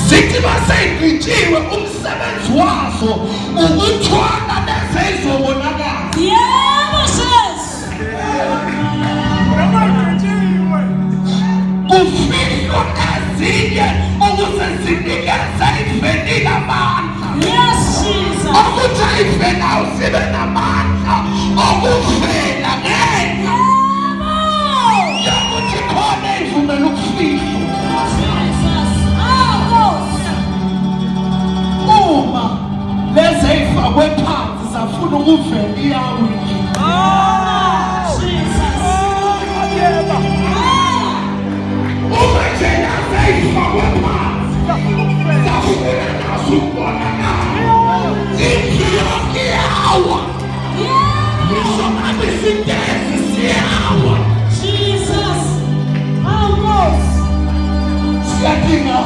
Sithi maseyigwitshiwe umsebenzi wazo ukuthwala lezi ezobonakala. Yebo sis. Kufihlwa ezinye ukuze zinikeze ivenile amandla. Yes Jesus. Ukuthi ayivelayo zibe namandla okuvela ngenxa yokuthi khona ivumela ukufihlwa. Uma lezi ey'fakwe phansi zafuna ukuvela iyawe. Uma nje nazo ey'fakwe phansi zafuna nazo ukubonakala. Impilo iyawa. Ngisho ngabe isitezi siyawa. Jesus. Siyadinga